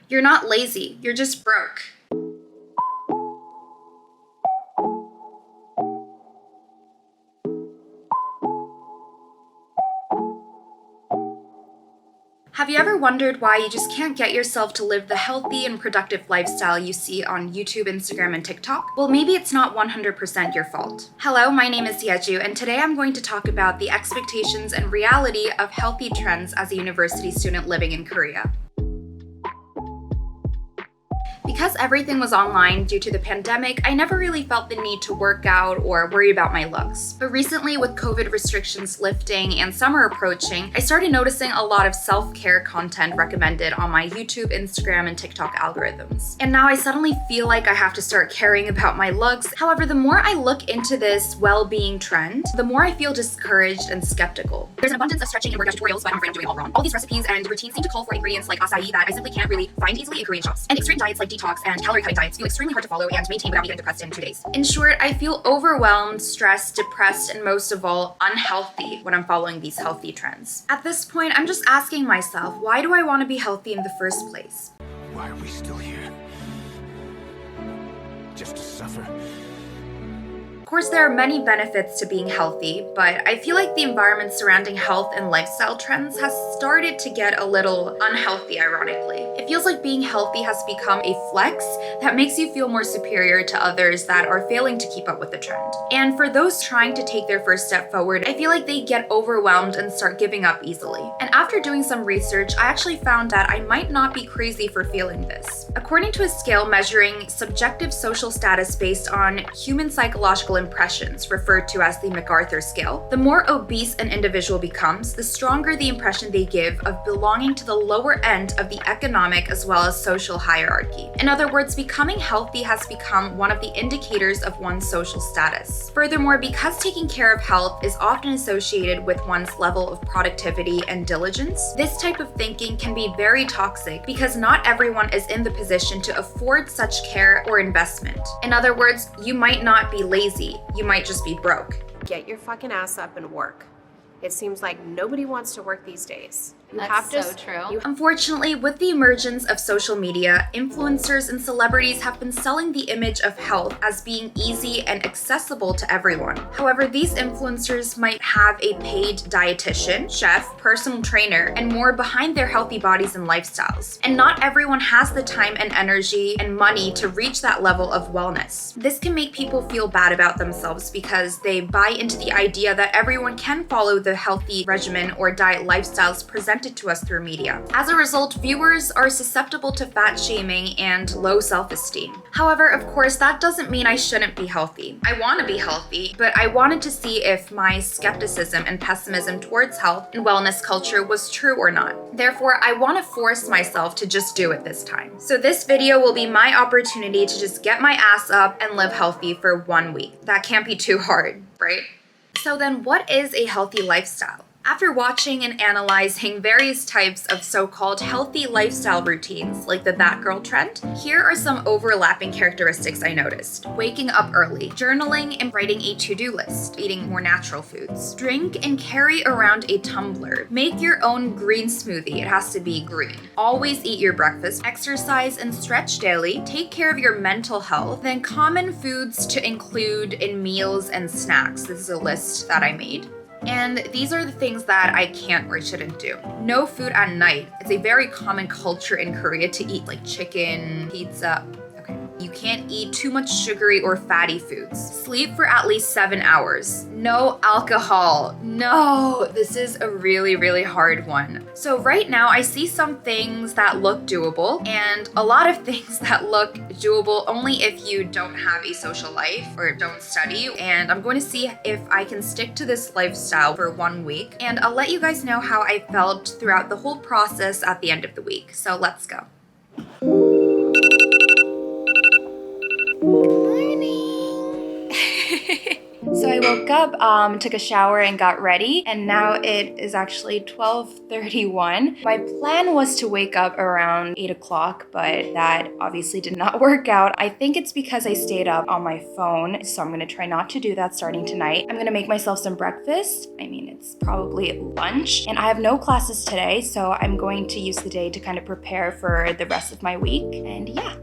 You're not lazy, you're just broke. Have you ever wondered why you just can't get yourself to live the healthy and productive lifestyle you see on YouTube, Instagram, and TikTok? Well, maybe it's not 100% your fault. Hello, my name is Yeju, and today I'm going to talk about the expectations and reality of healthy trends as a university student living in Korea. Because everything was online due to the pandemic, I never really felt the need to work out or worry about my looks. But recently, with COVID restrictions lifting and summer approaching, I started noticing a lot of self-care content recommended on my YouTube, Instagram, and TikTok algorithms. And now I suddenly feel like I have to start caring about my looks. However, the more I look into this well-being trend, the more I feel discouraged and skeptical. There's an abundance of stretching and workout tutorials, but I'm afraid I'm doing it all wrong. All these recipes and routines seem to call for ingredients like acai that I simply can't really find easily in Korean shops. And extreme diets like detox and calorie-cutting diets feel extremely hard to follow and maintain without me getting depressed in 2 days. In short, I feel overwhelmed, stressed, depressed, and most of all, unhealthy when I'm following these healthy trends. At this point, I'm just asking myself, why do I want to be healthy in the first place? Why are we still here? Just to suffer? Of course, there are many benefits to being healthy, but I feel like the environment surrounding health and lifestyle trends has started to get a little unhealthy, ironically. It feels like being healthy has become a flex that makes you feel more superior to others that are failing to keep up with the trend. And for those trying to take their first step forward, I feel like they get overwhelmed and start giving up easily. And after doing some research, I actually found that I might not be crazy for feeling this. According to a scale measuring subjective social status based on human psychological impressions, referred to as the MacArthur scale, the more obese an individual becomes, the stronger the impression they give of belonging to the lower end of the economic as well as social hierarchy. In other words, becoming healthy has become one of the indicators of one's social status. Furthermore, because taking care of health is often associated with one's level of productivity and diligence, this type of thinking can be very toxic because not everyone is in the position to afford such care or investment. In other words, you might not be lazy, you might just be broke. Get your fucking ass up and work. It seems like nobody wants to work these days. That's so true. Unfortunately, with the emergence of social media, influencers and celebrities have been selling the image of health as being easy and accessible to everyone. However, these influencers might have a paid dietitian, chef, personal trainer, and more behind their healthy bodies and lifestyles. And not everyone has the time and energy and money to reach that level of wellness. This can make people feel bad about themselves because they buy into the idea that everyone can follow the healthy regimen or diet lifestyles presented to us through media. As a result, viewers are susceptible to fat shaming and low self-esteem. However, of course, that doesn't mean I shouldn't be healthy. I want to be healthy, but I wanted to see if my skepticism and pessimism towards health and wellness culture was true or not. Therefore, I want to force myself to just do it this time. So this video will be my opportunity to just get my ass up and live healthy for 1 week. That can't be too hard, right? So then what is a healthy lifestyle? After watching and analyzing various types of so-called healthy lifestyle routines like the That Girl trend, here are some overlapping characteristics I noticed. Waking up early, journaling and writing a to-do list, eating more natural foods, drink and carry around a tumbler, make your own green smoothie, it has to be green, always eat your breakfast, exercise and stretch daily, take care of your mental health, then common foods to include in meals and snacks. This is a list that I made. And these are the things that I can't or shouldn't do. No food at night. It's a very common culture in Korea to eat like chicken, pizza. Okay. You can't eat too much sugary or fatty foods. Sleep for at least 7 hours. No alcohol. No, this is a really, really hard one. So right now I see some things that look doable and a lot of things that look doable only if you don't have a social life or don't study. And I'm going to see if I can stick to this lifestyle for 1 week. And I'll let you guys know how I felt throughout the whole process at the end of the week. So let's go. Good morning. So I woke up, took a shower and got ready, and now it is actually 12:31. My plan was to wake up around 8 o'clock, but that obviously did not work out. I think it's because I stayed up on my phone, so I'm gonna try not to do that starting tonight. I'm gonna make myself some breakfast. I mean, it's probably lunch, and I have no classes today, so I'm going to use the day to kind of prepare for the rest of my week, and yeah.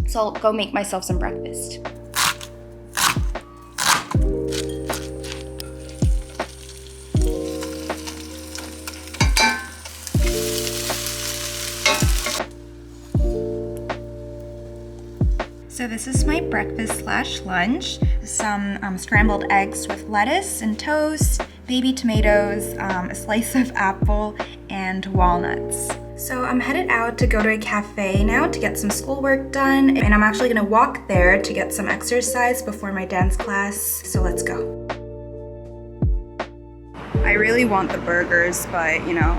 So I'll go make myself some breakfast. So this is my breakfast/lunch. Some scrambled eggs with lettuce and toast, baby tomatoes, a slice of apple, and walnuts. So I'm headed out to go to a cafe now to get some schoolwork done, and I'm actually gonna walk there to get some exercise before my dance class, so let's go. I really want the burgers, but you know,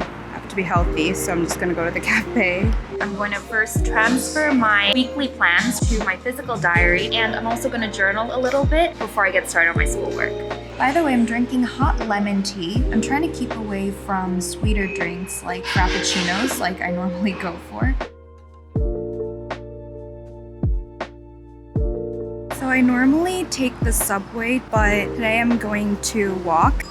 to be healthy, so I'm just gonna go to the cafe. I'm going to first transfer my weekly plans to my physical diary, and I'm also gonna journal a little bit before I get started on my schoolwork. By the way, I'm drinking hot lemon tea. I'm trying to keep away from sweeter drinks like frappuccinos like I normally go for. So I normally take the subway, but today I'm going to walk.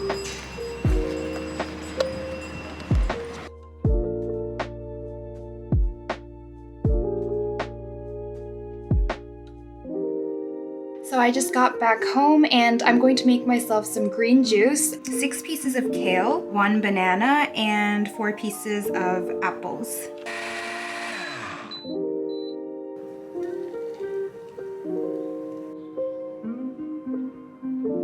So I just got back home and I'm going to make myself some green juice. 6 pieces of kale, 1 banana, and 4 pieces of apples.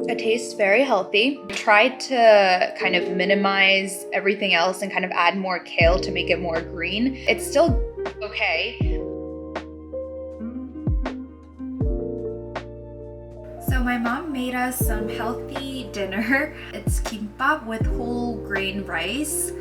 It tastes very healthy. I tried to kind of minimize everything else and kind of add more kale to make it more green. It's still okay. So my mom made us some healthy dinner. It's kimbap with whole grain rice.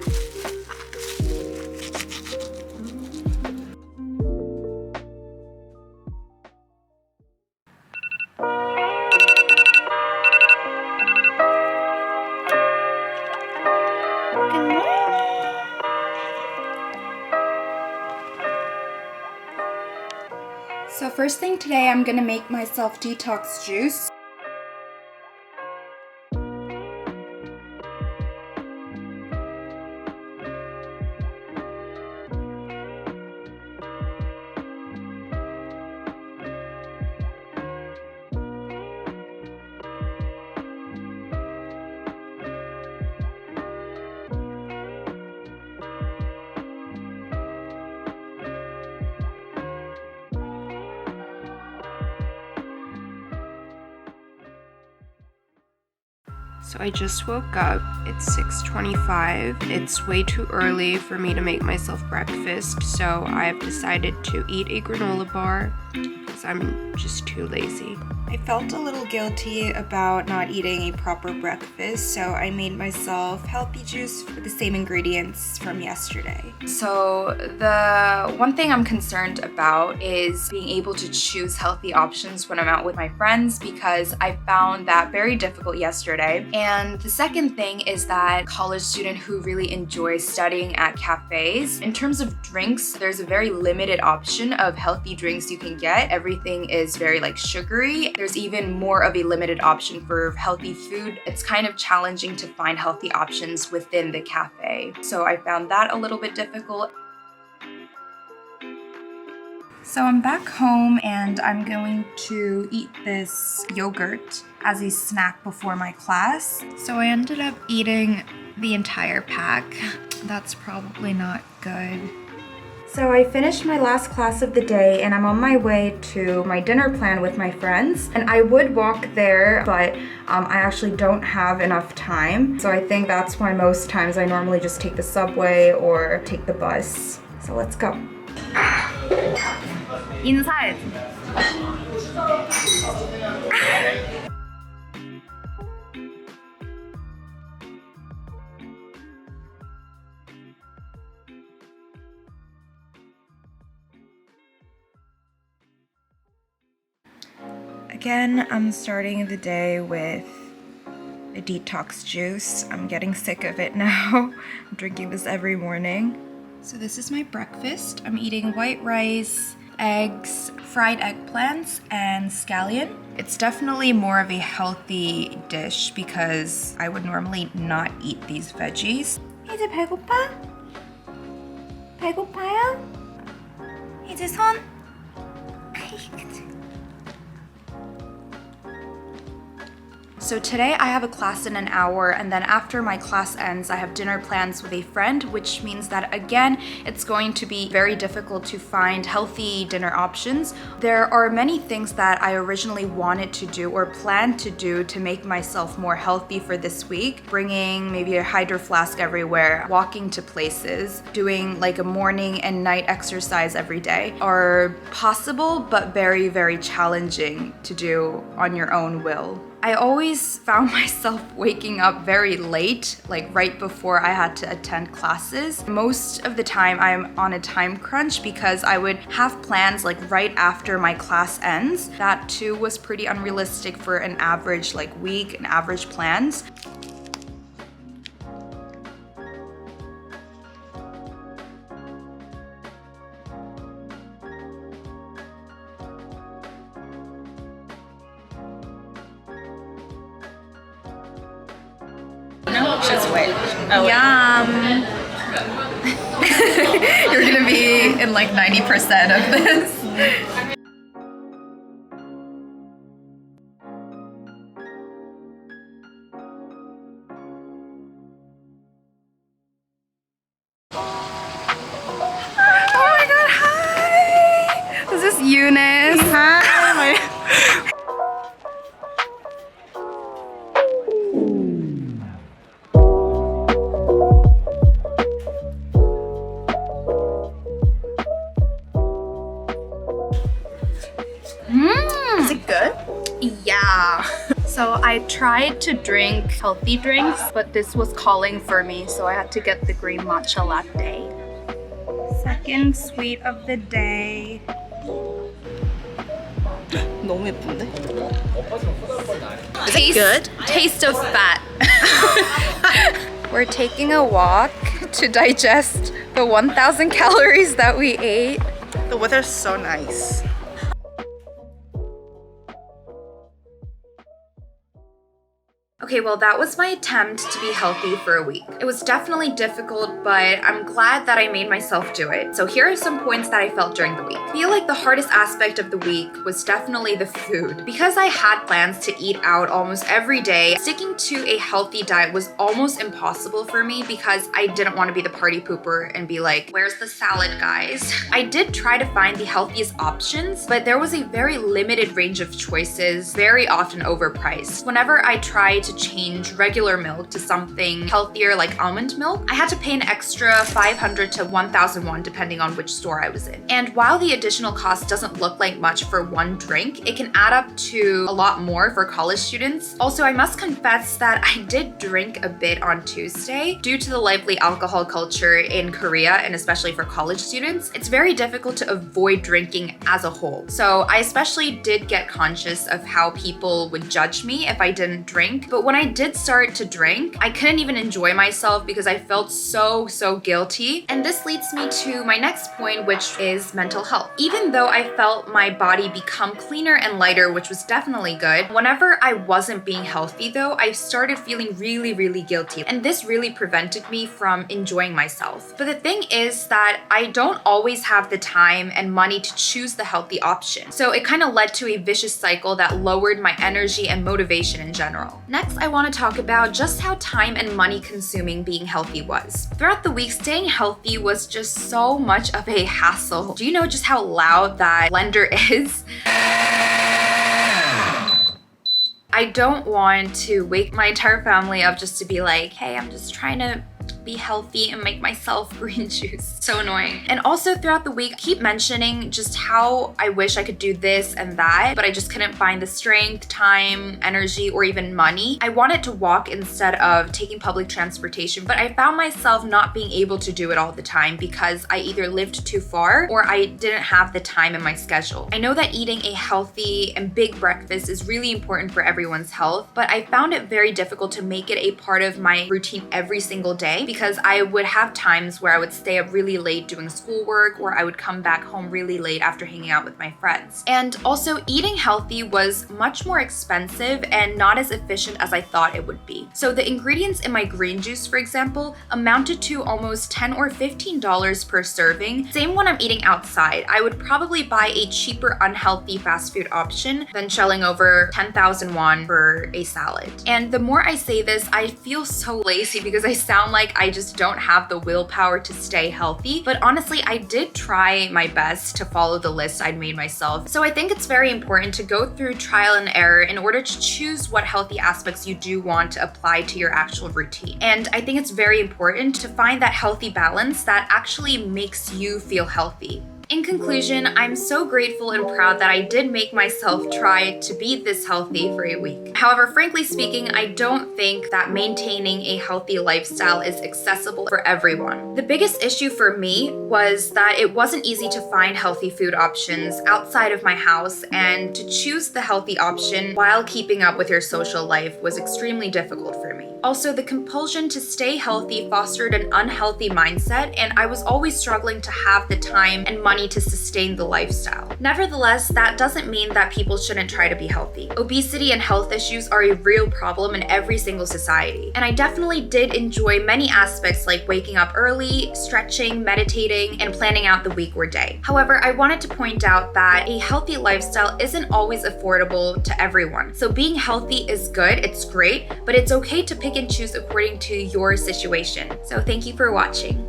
So first thing today, I'm gonna make myself detox juice. So I just woke up. It's 6:25. It's way too early for me to make myself breakfast, so I've decided to eat a granola bar because I'm just too lazy. I felt a little guilty about not eating a proper breakfast, so I made myself healthy juice with the same ingredients from yesterday. So the one thing I'm concerned about is being able to choose healthy options when I'm out with my friends, because I found that very difficult yesterday. And the second thing is that college student who really enjoys studying at cafes, in terms of drinks, there's a very limited option of healthy drinks you can get. Everything is very like sugary. There's even more of a limited option for healthy food. It's kind of challenging to find healthy options within the cafe. So I found that a little bit difficult. So I'm back home and I'm going to eat this yogurt as a snack before my class. So I ended up eating the entire pack. That's probably not good. So I finished my last class of the day and I'm on my way to my dinner plan with my friends. And I would walk there, but I actually don't have enough time. So I think that's why most times I normally just take the subway or take the bus. So let's go. 인사해. Again, I'm starting the day with a detox juice. I'm getting sick of it now. I'm drinking this every morning. So this is my breakfast. I'm eating white rice, eggs, fried eggplants, and scallion. It's definitely more of a healthy dish because I would normally not eat these veggies. 이제 배고파? 배고파요? 이제 손? So today I have a class in an hour, and then after my class ends, I have dinner plans with a friend, which means that again, it's going to be very difficult to find healthy dinner options. There are many things that I originally wanted to do or planned to do to make myself more healthy for this week. Bringing maybe a hydro flask everywhere, walking to places, doing like a morning and night exercise every day are possible, but very, very challenging to do on your own will. I always found myself waking up very late, like right before I had to attend classes. Most of the time I'm on a time crunch because I would have plans like right after my class ends. That too was pretty unrealistic for an average like week and average plans. Just wait. Oh, Yum! You're gonna be in like 90% of this. Oh my god, hi! This is Eunice. Hi. Is it good? Yeah. So I tried to drink healthy drinks, but this was calling for me, so I had to get the green matcha latte. Second sweet of the day. 너무 예쁜데? Taste, taste of fat. We're taking a walk to digest the 1,000 calories that we ate. The weather's so nice. Okay, well, that was my attempt to be healthy for a week. It was definitely difficult, but I'm glad that I made myself do it. So here are some points that I felt during the week. I feel like the hardest aspect of the week was definitely the food. Because I had plans to eat out almost every day, sticking to a healthy diet was almost impossible for me because I didn't want to be the party pooper and be like, where's the salad, guys? I did try to find the healthiest options, but there was a very limited range of choices, very often overpriced. Whenever I tried to change regular milk to something healthier like almond milk, I had to pay an extra 500 to 1,000 won depending on which store I was in. And while the additional cost doesn't look like much for one drink, it can add up to a lot more for college students. Also, I must confess that I did drink a bit on Tuesday. Due to the lively alcohol culture in Korea, and especially for college students, it's very difficult to avoid drinking as a whole. So I especially did get conscious of how people would judge me if I didn't drink. But when I did start to drink, I couldn't even enjoy myself because I felt so guilty. And this leads me to my next point, which is mental health. Even though I felt my body become cleaner and lighter, which was definitely good, whenever I wasn't being healthy though, I started feeling really guilty. And this really prevented me from enjoying myself. But the thing is that I don't always have the time and money to choose the healthy option. So it kind of led to a vicious cycle that lowered my energy and motivation in general. Next, I want to talk about just how time and money consuming being healthy was. Throughout the week, staying healthy was just so much of a hassle. Do you know just how loud that blender is? I don't want to wake my entire family up just to be like, hey, I'm just trying to be healthy and make myself green juice. So annoying. And also throughout the week, I keep mentioning just how I wish I could do this and that, but I just couldn't find the strength, time, energy, or even money. I wanted to walk instead of taking public transportation, but I found myself not being able to do it all the time because I either lived too far or I didn't have the time in my schedule. I know that eating a healthy and big breakfast is really important for everyone's health, but I found it very difficult to make it a part of my routine every single day because I would have times where I would stay up really late doing schoolwork, or I would come back home really late after hanging out with my friends. And also, eating healthy was much more expensive and not as efficient as I thought it would be. So the ingredients in my green juice, for example, amounted to almost $10 or $15 per serving. Same when I'm eating outside. I would probably buy a cheaper, unhealthy fast food option than shelling over 10,000 won for a salad. And the more I say this, I feel so lazy because I sound like I just don't have the willpower to stay healthy. But honestly, I did try my best to follow the list I'd made myself. So I think it's very important to go through trial and error in order to choose what healthy aspects you do want to apply to your actual routine. And I think it's very important to find that healthy balance that actually makes you feel healthy. In conclusion, I'm so grateful and proud that I did make myself try to be this healthy for a week. However, frankly speaking, I don't think that maintaining a healthy lifestyle is accessible for everyone. The biggest issue for me was that it wasn't easy to find healthy food options outside of my house, and to choose the healthy option while keeping up with your social life was extremely difficult for me. Also, the compulsion to stay healthy fostered an unhealthy mindset, and I was always struggling to have the time and money to sustain the lifestyle. Nevertheless, that doesn't mean that people shouldn't try to be healthy. Obesity and health issues are a real problem in every single society, and I definitely did enjoy many aspects like waking up early, stretching, meditating, and planning out the week or day. However, I wanted to point out that a healthy lifestyle isn't always affordable to everyone. So being healthy is good, it's great, but it's okay to pick and choose according to your situation. So thank you for watching.